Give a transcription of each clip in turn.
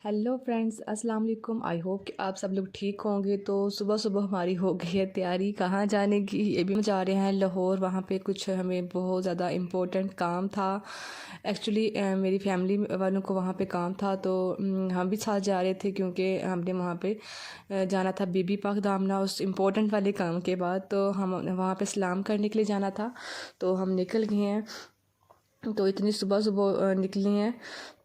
Hello friends, अस्सलाम वालेकुम। I hope कि आप सब लोग ठीक होंगे। तो सुबह सुबह हमारी हो गई है तैयारी कहाँ जाने की। ये भी हम जा रहे हैं लाहौर। वहाँ पे कुछ हमें बहुत ज़्यादा इम्पोर्टेंट काम था। एक्चुअली मेरी फैमिली वालों को वहाँ पे काम था, तो हम भी साथ जा रहे थे क्योंकि हमने वहाँ पे जाना था बीबी पाक दामना उस इम्पोर्टेंट वाले काम के बाद। तो हम वहाँ पे सलाम करने के लिए जाना था, तो हम निकल गए हैं। तो इतनी सुबह सुबह निकली हैं।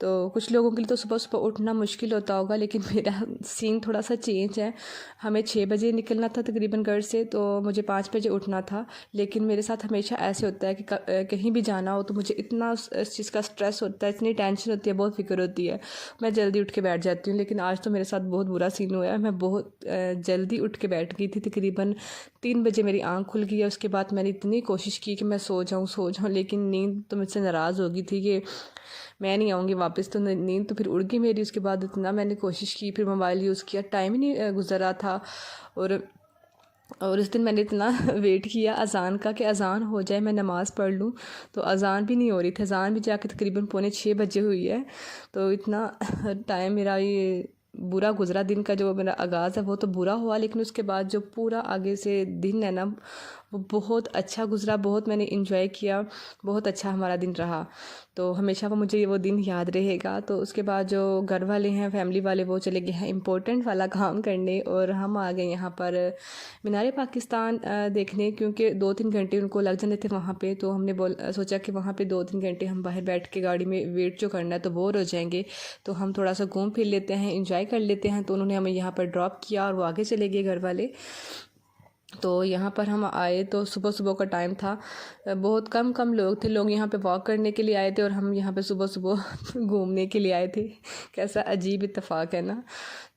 तो कुछ लोगों के लिए तो सुबह सुबह उठना मुश्किल होता होगा, लेकिन मेरा सीन थोड़ा सा चेंज है। हमें 6 बजे निकलना था तकरीबन घर से, तो मुझे 5 बजे उठना था। लेकिन मेरे साथ हमेशा ऐसे होता है कि कहीं भी जाना हो तो मुझे इतना इस चीज़ का स्ट्रेस होता है, इतनी टेंशन होती है, बहुत फिक्र होती है, मैं जल्दी उठ के बैठ जाती हूँ। लेकिन आज तो मेरे साथ बहुत बुरा सीन हुआ है। मैं बहुत जल्दी उठ के बैठ गई थी। तकरीबन 3 बजे मेरी आँख खुल गई है। उसके बाद मैंने इतनी कोशिश की कि मैं सो जाऊँ, लेकिन नींद तो मुझसे नाराज़ हो गई थी कि मैं नहीं आऊँगी वापस। तो नींद तो फिर उड़ गई मेरी। उसके बाद इतना मैंने कोशिश की, फिर मोबाइल यूज़ किया, टाइम ही नहीं गुजर रहा था। और उस दिन मैंने इतना वेट किया अज़ान का कि अज़ान हो जाए, मैं नमाज़ पढ़ लूँ। तो अज़ान भी नहीं हो रही थी। अज़ान भी जाके तकरीबन पौने 6 बजे हुई है। तो इतना टाइम मेरा ये बुरा गुजरा। दिन का जो मेरा आगाज़ है वो तो बुरा हुआ, लेकिन उसके बाद जो पूरा आगे से दिन है ना, वो बहुत अच्छा गुजरा। बहुत मैंने इंजॉय किया, बहुत अच्छा हमारा दिन रहा। तो हमेशा वो दिन याद रहेगा। तो उसके बाद जो घर वाले हैं, फैमिली वाले, वो चले गए हैं इम्पोर्टेंट वाला काम करने, और हम आ गए यहाँ पर मीनार पाकिस्तान देखने, क्योंकि 2-3 घंटे उनको लग जाने थे वहाँ पे। तो हमने सोचा कि वहाँ पे 2-3 घंटे हम बाहर बैठ के गाड़ी में वेट जो करना है तो बोर हो जाएंगे, तो हम थोड़ा सा घूम फिर लेते हैं, इंजॉय कर लेते हैं। तो उन्होंने हमें यहाँ पर ड्रॉप किया और वो आगे चले गए घर वाले। तो यहाँ पर हम आए तो सुबह सुबह का टाइम था। बहुत कम कम लोग थे। लोग यहाँ पे वॉक करने के लिए आए थे और हम यहाँ पे सुबह सुबह घूमने के लिए आए थे। कैसा अजीब इत्तेफाक है ना।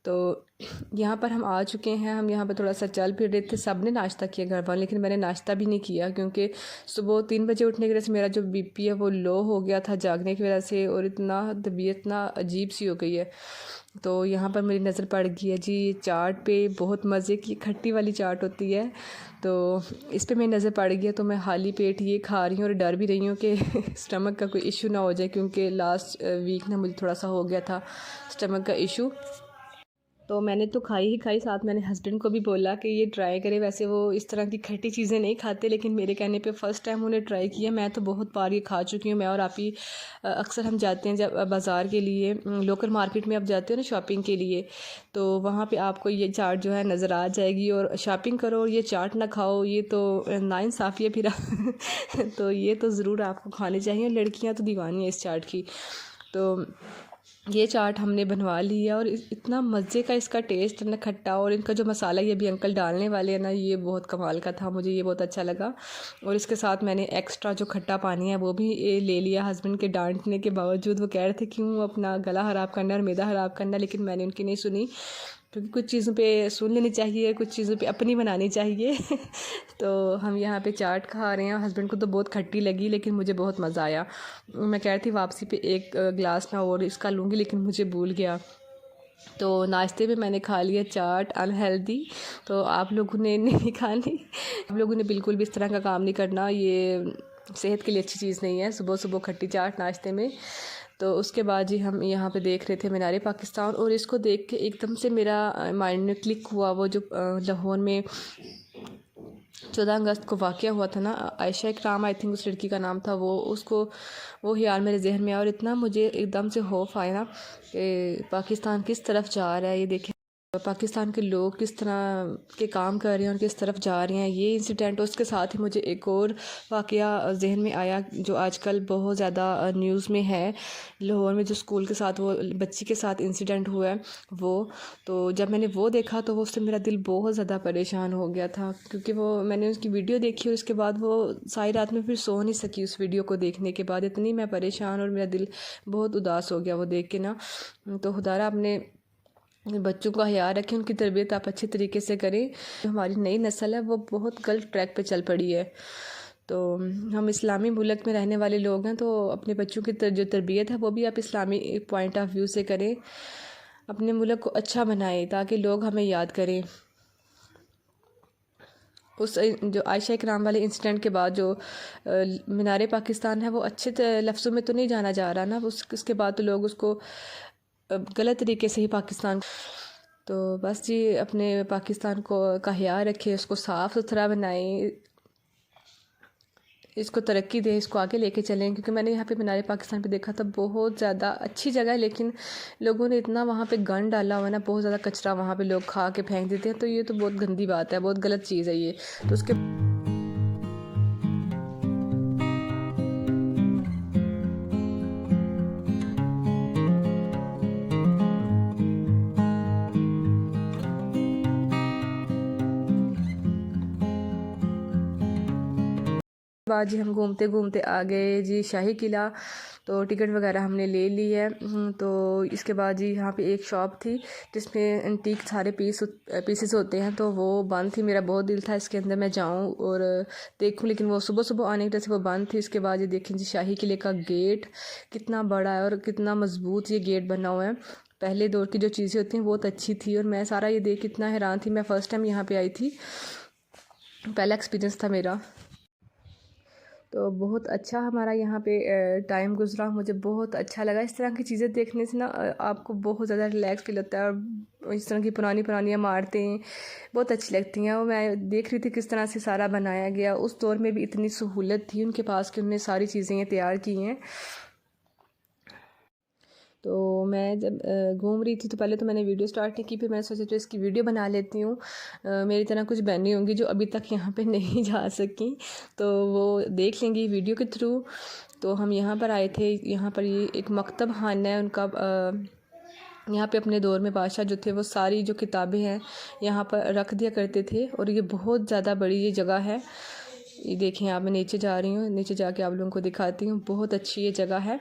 तो यहाँ पर हम आ चुके हैं। हम यहाँ पर थोड़ा सा चल फिर रहे थे। सब ने नाश्ता किया घर वाले, लेकिन मैंने नाश्ता भी नहीं किया, क्योंकि सुबह 3 बजे उठने की वजह से मेरा जो बीपी है वो लो हो गया था जागने की वजह से, और इतना तबीयत ना अजीब सी हो गई है। तो यहाँ पर मेरी नज़र पड़ गई है जी चाट पे। बहुत मज़े की खट्टी वाली चाट होती है, तो इस पे मेरी नज़र पड़ गई है। तो मैं खाली पेट ये खा रही हूँ और डर भी रही हूँ कि स्टमक का कोई इशू ना हो जाए, क्योंकि लास्ट वीक ना मुझे थोड़ा सा हो गया था स्टमक का इशू। तो मैंने तो खाई ही खाई। साथ मैंने हस्बैंड को भी बोला कि ये ट्राई करें। वैसे वो इस तरह की खट्टी चीज़ें नहीं खाते, लेकिन मेरे कहने पे फ़र्स्ट टाइम उन्हें ट्राई किया। मैं तो बहुत बार ये खा चुकी हूँ। मैं और आप ही अक्सर हम जाते हैं जब बाज़ार के लिए, लोकल मार्केट में आप जाते हो ना शॉपिंग के लिए, तो वहाँ पे आपको ये चाट जो है नज़र आ जाएगी। और शॉपिंग करो और ये चाट ना खाओ, ये तो नाइंसाफ़ी है फिर। तो ये तो ज़रूर आपको खानी चाहिए। लड़कियाँ तो दीवानी है इस चाट की। तो ये चाट हमने बनवा ली है, और इतना मज़े का इसका टेस्ट है ना, खट्टा। और इनका जो मसाला ये भी अंकल डालने वाले हैं ना, ये बहुत कमाल का था। मुझे ये बहुत अच्छा लगा। और इसके साथ मैंने एक्स्ट्रा जो खट्टा पानी है वो भी ले लिया। हस्बैंड के डांटने के बावजूद वो कह रहे थे क्यों अपना गला ख़राब करना और मैदा ख़राब करना, लेकिन मैंने उनकी नहीं सुनी, क्योंकि कुछ चीज़ों पे सुन लेनी चाहिए, कुछ चीज़ों पे अपनी बनानी चाहिए। तो हम यहाँ पे चाट खा रहे हैं। हस्बैंड को तो बहुत खट्टी लगी, लेकिन मुझे बहुत मज़ा आया। मैं कह रही थी वापसी पे एक गिलास ना और इसका लूँगी, लेकिन मुझे भूल गया। तो नाश्ते में मैंने खा लिया चाट अनहेल्दी। तो आप लोगों ने नहीं खानी। आप लोगों ने बिल्कुल भी इस तरह का काम नहीं करना, ये सेहत के लिए अच्छी चीज़ नहीं है सुबह सुबह खट्टी चाट नाश्ते में। तो उसके बाद जी हम यहाँ पे देख रहे थे मीनार पाकिस्तान, और इसको देख के एकदम से मेरा माइंड में क्लिक हुआ वो जो लाहौर में 14 अगस्त को वाक़या हुआ था ना, आयशा इकराम आई थिंक उस लड़की का नाम था, वो ख्याल मेरे जहन में आया। और इतना मुझे एकदम से खौफ आया ना कि पाकिस्तान किस तरफ जा रहा है। ये देखें पाकिस्तान के लोग किस तरह के काम कर रहे हैं और किस तरफ जा रहे हैं। ये इंसिडेंट, उसके साथ ही मुझे एक और वाक़या जहन में आया जो आजकल बहुत ज़्यादा न्यूज़ में है। लाहौर में जो स्कूल के साथ वो बच्ची के साथ इंसिडेंट हुआ है वो। तो जब मैंने वो देखा तो वो उससे मेरा दिल बहुत ज़्यादा परेशान हो गया था, क्योंकि वो मैंने उसकी वीडियो देखी और उसके बाद वो सारी रात में फिर सो नहीं सकी। उस वीडियो को देखने के बाद इतनी मैं परेशान और मेरा दिल बहुत उदास हो गया वो देख के ना। तो खुदारा अपने बच्चों का ख्याल रखें, उनकी तरबियत आप अच्छे तरीके से करें। जो हमारी नई नस्ल है वो बहुत गलत ट्रैक पे चल पड़ी है। तो हम इस्लामी मुल्क में रहने वाले लोग हैं, तो अपने बच्चों की जो तरबियत है वो भी आप इस्लामी पॉइंट ऑफ व्यू से करें। अपने मुल्क को अच्छा बनाएं ताकि लोग हमें याद करें। उस जो आयशा इकराम वाले इंसिडेंट के बाद जो मीनार पाकिस्तान है वो अच्छे लफ्ज़ों में तो नहीं जाना जा रहा ना, उसके बाद तो लोग उसको गलत तरीके से ही पाकिस्तान। तो बस जी अपने पाकिस्तान को का ख्याल रखें, उसको साफ़ सुथरा बनाएं, इसको तरक्की दें, इसको आगे लेके चलें। क्योंकि मैंने यहाँ पे मीनार पाकिस्तान पे देखा था, बहुत ज़्यादा अच्छी जगह है, लेकिन लोगों ने इतना वहाँ पे गंद डाला हुआ है ना, बहुत ज़्यादा कचरा वहाँ पे लोग खा के फेंक देते हैं। तो ये तो बहुत गंदी बात है, बहुत गलत चीज़ है ये। तो उसके बाद जी हम घूमते घूमते आ गए जी शाही किला। तो टिकट वगैरह हमने ले ली है। तो इसके बाद जी यहाँ पे एक शॉप थी जिसमें एंटीक सारे पीसेस होते हैं, तो वो बंद थी। मेरा बहुत दिल था इसके अंदर मैं जाऊँ और देखूँ, लेकिन वो सुबह सुबह आने की वजह से वो बंद थी। इसके बाद ये देखें जी शाही किले का गेट कितना बड़ा है और कितना मज़बूत ये गेट बना हुआ है। पहले दौर की जो चीज़ें होती हैं बहुत अच्छी थी, और मैं सारा ये देख कितना हैरान थी। मैं फ़र्स्ट टाइम यहाँ पर आई थी, पहला एक्सपीरियंस था मेरा। तो बहुत अच्छा हमारा यहाँ पे टाइम गुज़रा, मुझे बहुत अच्छा लगा। इस तरह की चीज़ें देखने से ना आपको बहुत ज़्यादा रिलैक्स फील होता है, और इस तरह की पुरानी पुरानी इमारतें बहुत अच्छी लगती हैं। और मैं देख रही थी किस तरह से सारा बनाया गया। उस दौर में भी इतनी सहूलत थी उनके पास कि उन्होंने सारी चीज़ें ये तैयार की हैं। तो मैं जब घूम रही थी तो पहले तो मैंने वीडियो स्टार्ट नहीं की, फिर मैंने सोचा जो इसकी वीडियो बना लेती हूँ। मेरी तरह कुछ बहनें होंगी जो अभी तक यहाँ पे नहीं जा सकी, तो वो देख लेंगी वीडियो के थ्रू। तो हम यहाँ पर आए थे, यहाँ पर ये एक मकतब खाना है उनका। यहाँ पे अपने दौर में बादशाह जो थे वो सारी जो किताबें हैं यहाँ पर रख दिया करते थे, और ये बहुत ज़्यादा बड़ी ये जगह है। ये देखें आप, मैं नीचे जा रही हूँ, नीचे जाके आप लोगों को दिखाती हूँ। बहुत अच्छी ये जगह है।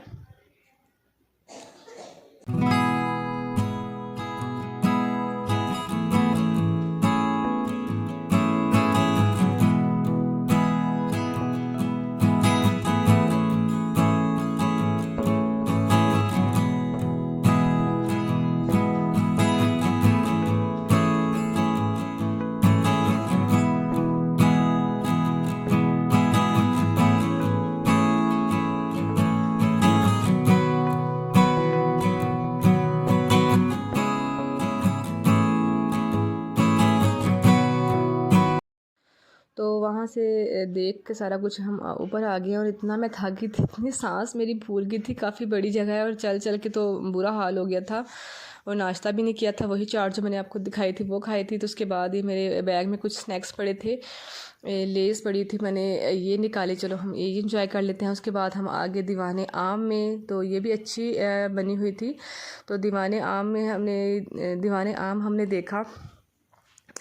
तो वहाँ से देख के सारा कुछ हम ऊपर आ गए, और इतना मैं थकी थी, इतनी सांस मेरी फूल गई थी। काफ़ी बड़ी जगह है और चल चल के तो बुरा हाल हो गया था, और नाश्ता भी नहीं किया था। वही चाट जो मैंने आपको दिखाई थी वो खाई थी। तो उसके बाद ही मेरे बैग में कुछ स्नैक्स पड़े थे, लेस पड़ी थी, मैंने ये निकाले, चलो हम ये इंजॉय कर लेते हैं। उसके बाद हम आगे दीवाने आम में, तो ये भी अच्छी बनी हुई थी। तो दीवाने आम में दीवाने आम हमने देखा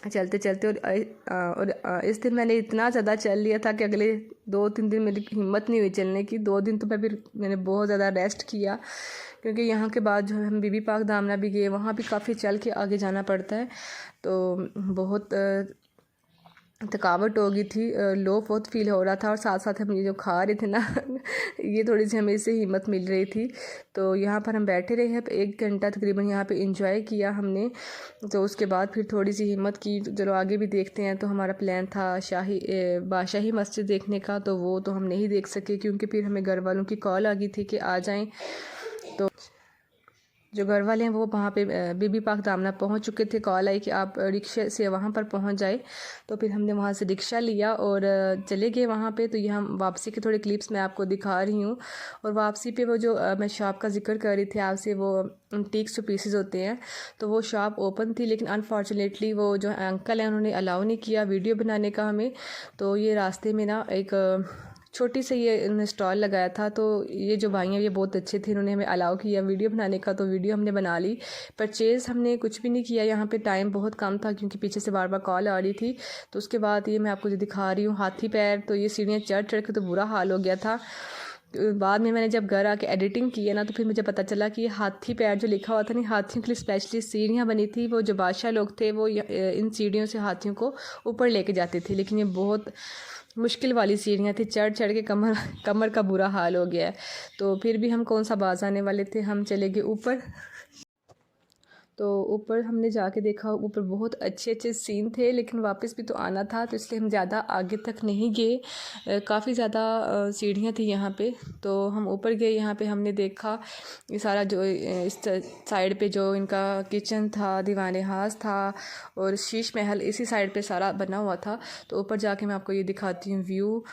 चलते चलते। और इस दिन मैंने इतना ज़्यादा चल लिया था कि अगले 2-3 दिन मेरी हिम्मत नहीं हुई चलने की। 2 दिन तो मैंने बहुत ज़्यादा रेस्ट किया, क्योंकि यहाँ के बाद जो है हम बीबी पाक दामना भी गए, वहाँ भी काफ़ी चल के आगे जाना पड़ता है। तो बहुत थकावट हो गई थी, लो बहुत फील हो रहा था, और साथ साथ हम ये जो खा रहे थे ना ये थोड़ी सी हमें इससे हिम्मत मिल रही थी। तो यहाँ पर हम बैठे रहे हैं 1 घंटा तकरीबन, यहाँ पे एंजॉय किया हमने। तो उसके बाद फिर थोड़ी सी हिम्मत की, चलो आगे भी देखते हैं। तो हमारा प्लान था बादशाही मस्जिद देखने का, तो वो तो हम नहीं देख सके, क्योंकि फिर हमें घर वालों की कॉल आ गई थी कि आ जाएँ। तो जो घर वाले हैं वो वहाँ पे बीबी पाक दामना पहुँच चुके थे। कॉल आई कि आप रिक्शे से वहाँ पर पहुँच जाए। तो फिर हमने वहाँ से रिक्शा लिया और चले गए वहाँ पे। तो ये हम वापसी के थोड़े क्लिप्स मैं आपको दिखा रही हूँ। और वापसी पे वो जो मैं शॉप का जिक्र कर रही थी आपसे, वो एंटीक्स जो पीसेस होते हैं, तो वो शॉप ओपन थी, लेकिन अनफॉर्चुनेटली वो जो अंकल हैं उन्होंने अलाउ नहीं किया वीडियो बनाने का हमें। तो ये रास्ते में ना एक छोटी सी ये इन्होंने स्टॉल लगाया था। तो ये जो भाई हैं ये बहुत अच्छे थे, इन्होंने हमें अलाउ किया वीडियो बनाने का। तो वीडियो हमने बना ली। परचेज़ हमने कुछ भी नहीं किया, यहाँ पे टाइम बहुत कम था, क्योंकि पीछे से बार बार कॉल आ रही थी। तो उसके बाद ये मैं आपको जो दिखा रही हूँ हाथी पैर, तो ये सीढ़ियाँ चढ़ चढ़ के तो बुरा हाल हो गया था। बाद में मैंने जब घर आके एडिटिंग की है ना, तो फिर मुझे पता चला कि ये हाथी पैर जो लिखा हुआ था ना, हाथियों के लिए स्पेशली सीढ़ियाँ बनी थी। वो जो बादशाह लोग थे वो इन सीढ़ियों से हाथियों को ऊपर लेके जाते थे, लेकिन ये बहुत मुश्किल वाली सीढ़ियाँ थी, चढ़ चढ़ के कमर का बुरा हाल हो गया है। तो फिर भी हम कौन सा बाज आने वाले थे, हम चले गए ऊपर। तो ऊपर हमने जाके देखा, ऊपर बहुत अच्छे अच्छे सीन थे, लेकिन वापस भी तो आना था तो इसलिए हम ज़्यादा आगे तक नहीं गए। काफ़ी ज़्यादा सीढ़ियाँ थी यहाँ पे, तो हम ऊपर गए। यहाँ पे हमने देखा ये सारा जो इस साइड पे जो इनका किचन था, दीवाने हास था और शीश महल इसी साइड पे सारा बना हुआ था। तो ऊपर जाके मैं आपको ये दिखाती हूँ व्यू।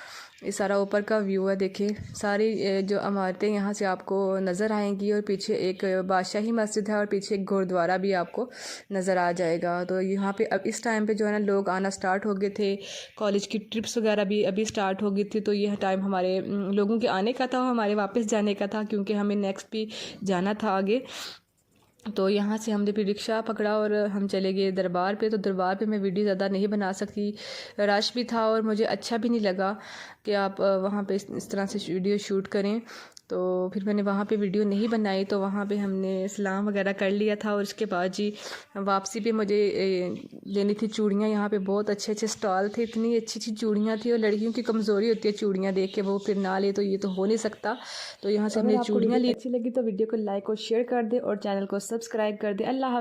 ये सारा ऊपर का व्यू है, देखिए सारी जो इमारतें यहाँ से आपको नज़र आएंगी और पीछे एक बादशाही मस्जिद है और पीछे एक गुरुद्वारा भी आपको नज़र आ जाएगा। तो यहाँ पे अब इस टाइम पे जो है ना लोग आना स्टार्ट हो गए थे, कॉलेज की ट्रिप्स वगैरह भी अभी स्टार्ट हो गई थी। तो यह टाइम हमारे लोगों के आने का था, हमारे वापस जाने का था, क्योंकि हमें नेक्स्ट भी जाना था आगे। तो यहाँ से हमने फिर रिक्शा पकड़ा और हम चले गए दरबार पे। तो दरबार पे मैं वीडियो ज़्यादा नहीं बना सकती, रश भी था और मुझे अच्छा भी नहीं लगा कि आप वहाँ पे इस तरह से वीडियो शूट करें। तो फिर मैंने वहाँ पे वीडियो नहीं बनाई। तो वहाँ पे हमने सलाम वगैरह कर लिया था और उसके बाद जी वापसी पे मुझे लेनी थी चूड़ियाँ। यहाँ पे बहुत अच्छे अच्छे स्टॉल थे, इतनी अच्छी अच्छी चूड़ियाँ थी। और लड़कियों की कमज़ोरी होती है चूड़ियाँ देख के, वो फिर ना ले तो ये तो हो नहीं सकता। तो यहाँ से हमने चूड़ियाँ ली। अच्छी लगी तो वीडियो को लाइक और शेयर कर दे और चैनल को सब्सक्राइब कर दे। अल्लाह।